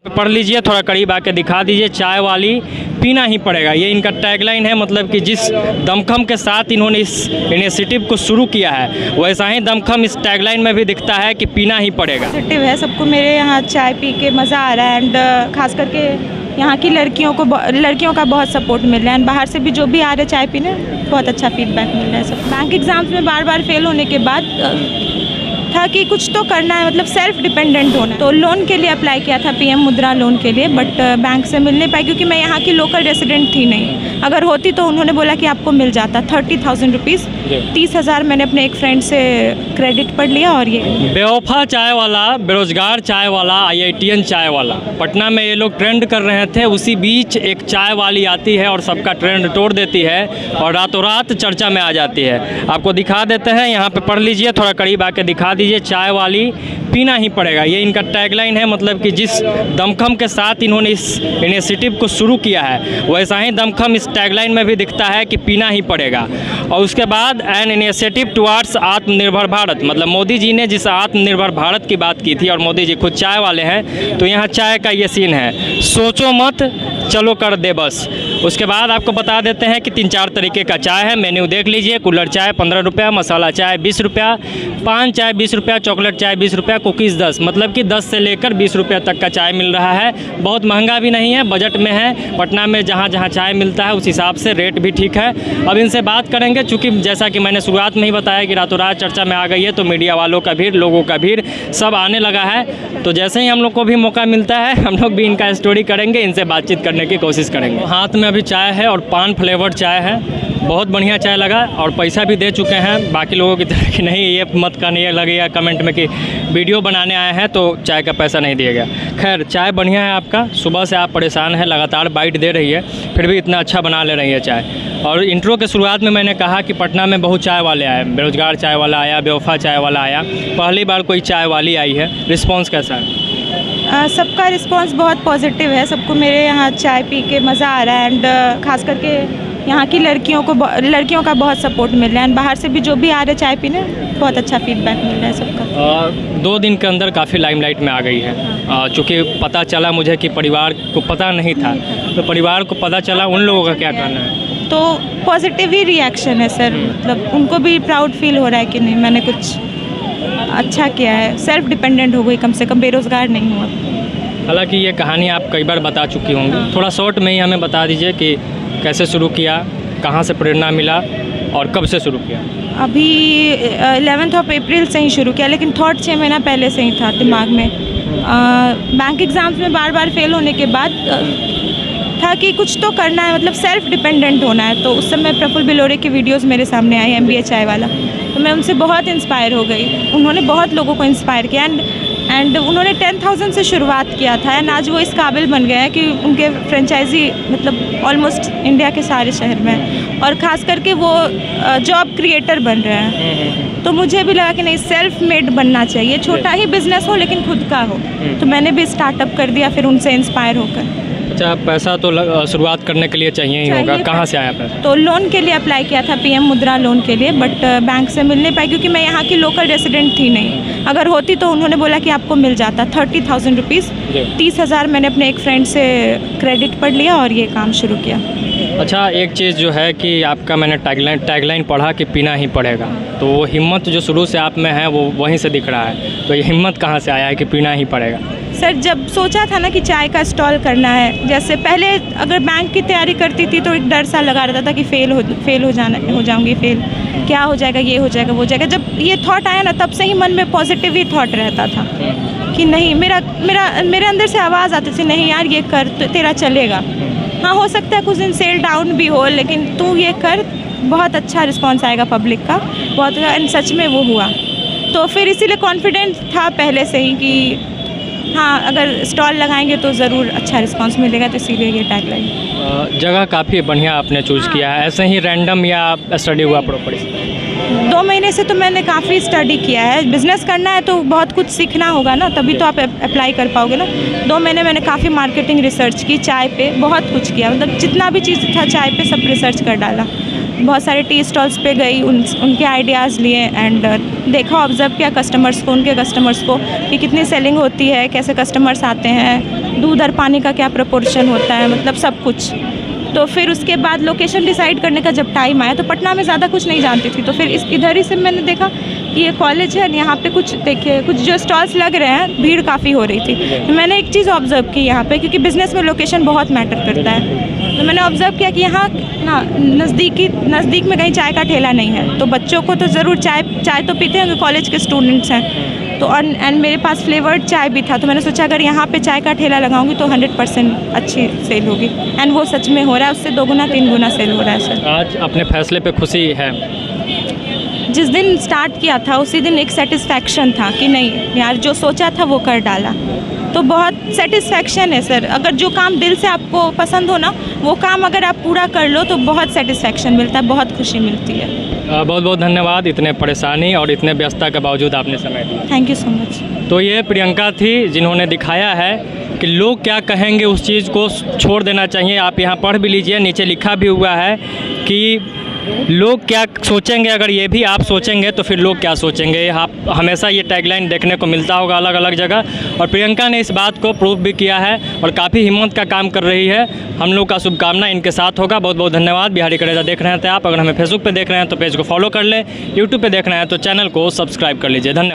पढ़ लीजिए, थोड़ा करीब आके दिखा दीजिए। चाय वाली पीना ही पड़ेगा, ये इनका टैगलाइन है। मतलब कि जिस दमखम के साथ इन्होंने इस इनिशिएटिव को शुरू किया है, वैसा ही दमखम इस टैगलाइन में भी दिखता है कि पीना ही पड़ेगा। पॉजिटिव है, सबको मेरे यहाँ चाय पी के मज़ा आ रहा है एंड खास करके यहाँ की लड़कियों का बहुत सपोर्ट मिल रहा है एंड बाहर से भी जो भी आ रहे चाय पीने बहुत अच्छा फीडबैक मिल रहा है सब। बैंक एग्ज़ाम्स में बार बार फेल होने के बाद था कि कुछ तो करना है, मतलब सेल्फ डिपेंडेंट होना। तो लोन के लिए अप्लाई किया था, पीएम मुद्रा लोन के लिए, बट बैंक से मिल नहीं पाई क्योंकि मैं यहाँ की लोकल रेसिडेंट थी नहीं। अगर होती तो उन्होंने बोला कि आपको मिल जाता 30,000 रुपीज़। 30,000 मैंने अपने एक फ्रेंड से क्रेडिट पर लिया और ये बेवफा चाय वाला, बेरोजगार चाय वाला, IITian चाय वाला, पटना में ये लोग ट्रेंड कर रहे थे। उसी बीच एक चाय वाली आती है और सबका ट्रेंड तोड़ देती है और रातों रात चर्चा में आ जाती है। आपको दिखा देते हैं, यहाँ पे पढ़ लीजिए, थोड़ा करीब आके दिखा दीजिए। चाय वाली पीना ही पड़ेगा, ये इनका टैगलाइन है। मतलब कि जिस दमखम के साथ इन्होंने इस इनिशिएटिव को शुरू किया है, वैसा ही दमखम इस टैगलाइन में भी दिखता है कि पीना ही पड़ेगा। और उसके बाद एन इनिशिएटिव टुवार्ड्स आत्मनिर्भर भारत, मतलब मोदी जी ने जिस आत्मनिर्भर भारत की बात की थी, और मोदी जी खुद चाय वाले हैं, तो यहाँ चाय का ये सीन है, सोचो मत चलो कर दे बस। उसके बाद आपको बता देते हैं कि 3-4 तरीके का चाय है, मेन्यू देख लीजिए। कुल्हड़ चाय 15 रुपया, मसाला चाय 20 रुपया, पान चाय 20 रुपया, चॉकलेट चाय 20 रुपया, कुकीज़ 10, मतलब कि 10 से लेकर 20 रुपया तक का चाय मिल रहा है। बहुत महंगा भी नहीं है, बजट में है। पटना में जहाँ जहाँ चाय मिलता है उस हिसाब से रेट भी ठीक है। अब इनसे बात करेंगे, चूँकि जैसा कि मैंने शुरुआत में ही बताया कि रातों रात चर्चा में आ गई है, तो मीडिया वालों का भीड़, लोगों का भीड़ सब आने लगा है। तो जैसे ही हम लोग को भी मौका मिलता है, हम लोग भी इनका स्टोरी करेंगे, इनसे बातचीत करने की कोशिश करेंगे। हाथ में अभी चाय है और पान फ्लेवर्ड चाय है, बहुत बढ़िया चाय लगा और पैसा भी दे चुके हैं। बाकी लोगों की तरह कि नहीं, ये मत करने लगेगा कमेंट में कि वीडियो बनाने आए हैं तो चाय का पैसा नहीं दिया गया। खैर, चाय बढ़िया है आपका, सुबह से आप परेशान हैं, लगातार बाइट दे रही है, फिर भी इतना अच्छा बना ले रही है चाय। और इंट्रो के शुरुआत में मैंने कहा कि पटना में बहुत चाय वाले आए, बेरोजगार चाय वाला आया, बेवफा चाय वाला आया, पहली बार कोई चाय वाली आई है। रिस्पॉन्स कैसा है? सबका रिस्पांस बहुत पॉजिटिव है, सबको मेरे यहाँ चाय पी के मज़ा आ रहा है एंड खास करके यहाँ की लड़कियों का बहुत सपोर्ट मिल रहा है एंड बाहर से भी जो भी आ रहे चाय पीने बहुत अच्छा फीडबैक मिल रहा है सबका। 2 दिन के अंदर काफ़ी लाइमलाइट में आ गई है। चूँकि पता चला मुझे कि परिवार को पता नहीं था, तो परिवार को पता चला, उन लोगों का क्या कहना है? तो पॉजिटिव ही रिएक्शन है सर, मतलब उनको भी प्राउड फील हो रहा है कि नहीं मैंने कुछ अच्छा किया है, सेल्फ डिपेंडेंट हो गई, कम से कम बेरोज़गार नहीं हुआ। हालांकि ये कहानी आप कई बार बता चुकी होंगी, थोड़ा शॉर्ट में ही हमें बता दीजिए कि कैसे शुरू किया, कहाँ से प्रेरणा मिला और कब से शुरू किया? अभी 11 अप्रैल से ही शुरू किया, लेकिन थॉट 6 महीना पहले से ही था दिमाग में। बैंक एग्ज़ाम्स में बार बार फेल होने के बाद था कि कुछ तो करना है, मतलब सेल्फ डिपेंडेंट होना है। तो उस समय प्रफुल्ल बिलोरे की वीडियोस मेरे सामने आई, MBA चाय वाला, तो मैं उनसे बहुत इंस्पायर हो गई। उन्होंने बहुत लोगों को इंस्पायर किया एंड उन्होंने 10,000 से शुरुआत किया था एंड आज वो इस काबिल बन गए हैं कि उनके फ्रेंचाइजी मतलब ऑलमोस्ट इंडिया के सारे शहर में, और ख़ास करके वो जॉब क्रिएटर बन रहे हैं। तो मुझे भी लगा कि नहीं, सेल्फ मेड बनना चाहिए, छोटा ही बिजनेस हो लेकिन खुद का हो। तो मैंने भी स्टार्टअप कर दिया फिर उनसे इंस्पायर होकर। अच्छा, पैसा तो शुरुआत करने के लिए चाहिए ही होगा, कहाँ से आया पैसा? तो लोन के लिए अप्लाई किया था, पीएम मुद्रा लोन के लिए, बट बैंक से मिल नहीं पाई क्योंकि मैं यहाँ की लोकल रेसिडेंट थी नहीं। अगर होती तो उन्होंने बोला कि आपको मिल जाता 30,000 रुपीज़। 30,000 मैंने अपने एक फ्रेंड से क्रेडिट पर लिया और ये काम शुरू किया। अच्छा, एक चीज़ जो है कि आपका मैंने टैगलाइन पढ़ा कि पीना ही पड़ेगा, तो वो हिम्मत जो शुरू से आप में है वो वहीं से दिख रहा है। तो ये हिम्मत कहाँ से आया है कि पीना ही पड़ेगा? सर, जब सोचा था ना कि चाय का स्टॉल करना है, जैसे पहले अगर बैंक की तैयारी करती थी तो एक डर सा लगा रहता था कि फेल हो जाऊंगी, फेल क्या हो जाएगा, ये हो जाएगा, वो हो जाएगा। जब ये थॉट आया ना, तब से ही मन में पॉजिटिव ही थॉट रहता था कि नहीं, मेरे अंदर से आवाज़ आती थी, नहीं यार ये कर, तो तेरा चलेगा। हाँ, हो सकता है कुछ दिन सेल डाउन भी हो, लेकिन तू ये कर, बहुत अच्छा रिस्पॉन्स आएगा पब्लिक का, बहुत। एंड सच में वो हुआ, तो फिर इसीलिए कॉन्फिडेंट था पहले से ही कि हाँ, अगर स्टॉल लगाएंगे तो ज़रूर अच्छा रिस्पांस मिलेगा, तो इसीलिए ये टैगलाइन। जगह काफ़ी बढ़िया आपने चूज़ किया है, ऐसे ही रैंडम या स्टडी हुआ प्रॉपर्टी? 2 महीने से तो मैंने काफ़ी स्टडी किया है। बिज़नेस करना है तो बहुत कुछ सीखना होगा ना, तभी तो आप अप्लाई कर पाओगे ना। 2 महीने मैंने काफ़ी मार्केटिंग रिसर्च की, चाय पे बहुत कुछ किया, मतलब जितना भी चीज़ था चाय पे सब रिसर्च कर डाला। बहुत सारे टी स्टॉल्स पे गई, उनके आइडियाज़ लिए एंड देखा, ऑब्जर्व किया कस्टमर्स को, उनके कस्टमर्स को कि कितनी सेलिंग होती है, कैसे कस्टमर्स आते हैं, दूध और पानी का क्या प्रपोर्शन होता है, मतलब सब कुछ। तो फिर उसके बाद लोकेशन डिसाइड करने का जब टाइम आया तो पटना में ज़्यादा कुछ नहीं जानती थी, तो फिर इधर ही से मैंने देखा कि ये कॉलेज है, यहाँ पे कुछ देखिए कुछ जो स्टॉल्स लग रहे हैं, भीड़ काफ़ी हो रही थी। तो मैंने एक चीज़ ऑब्जर्व की यहाँ पे, क्योंकि बिज़नेस में लोकेशन बहुत मैटर करता है, तो मैंने ऑब्जर्व किया कि यहाँ ना नज़दीक में कहीं चाय का ठेला नहीं है, तो बच्चों को तो ज़रूर चाय तो पीते हैं, कॉलेज के स्टूडेंट्स हैं, तो एंड मेरे पास फ्लेवर्ड चाय भी था, तो मैंने सोचा अगर यहाँ पे चाय का ठेला लगाऊंगी तो 100% अच्छी सेल होगी, एंड वो सच में हो रहा है, उससे 2 गुना 3 गुना सेल हो रहा है सर। आज अपने फैसले पे खुशी है? जिस दिन स्टार्ट किया था उसी दिन एक सेटिस्फैक्शन था कि नहीं यार, जो सोचा था वो कर डाला, तो बहुत सेटिस्फैक्शन है सर। अगर जो काम दिल से आपको पसंद हो ना, वो काम अगर आप पूरा कर लो तो बहुत सेटिस्फैक्शन मिलता है, बहुत खुशी मिलती है। बहुत बहुत धन्यवाद, इतने परेशानी और इतने व्यस्तता के बावजूद आपने समय दिया। Thank you so much. तो ये प्रियंका थी जिन्होंने दिखाया है कि लोग क्या कहेंगे उस चीज़ को छोड़ देना चाहिए। आप यहाँ पढ़ भी लीजिए, नीचे लिखा भी हुआ है कि लोग क्या सोचेंगे, अगर ये भी आप सोचेंगे तो फिर लोग क्या सोचेंगे। आप हमेशा ये टैगलाइन देखने को मिलता होगा अलग अलग जगह, और प्रियंका ने इस बात को प्रूव भी किया है और काफ़ी हिम्मत का काम कर रही है। हम लोग का शुभकामना इनके साथ होगा। बहुत बहुत धन्यवाद। बिहारी कलेजा देख रहे थे आप, अगर हमें फेसबुक पे देख रहे हैं तो पेज को फॉलो कर लें, यूट्यूब पे देख रहे हैं तो चैनल को सब्सक्राइब कर लीजिए। धन्यवाद।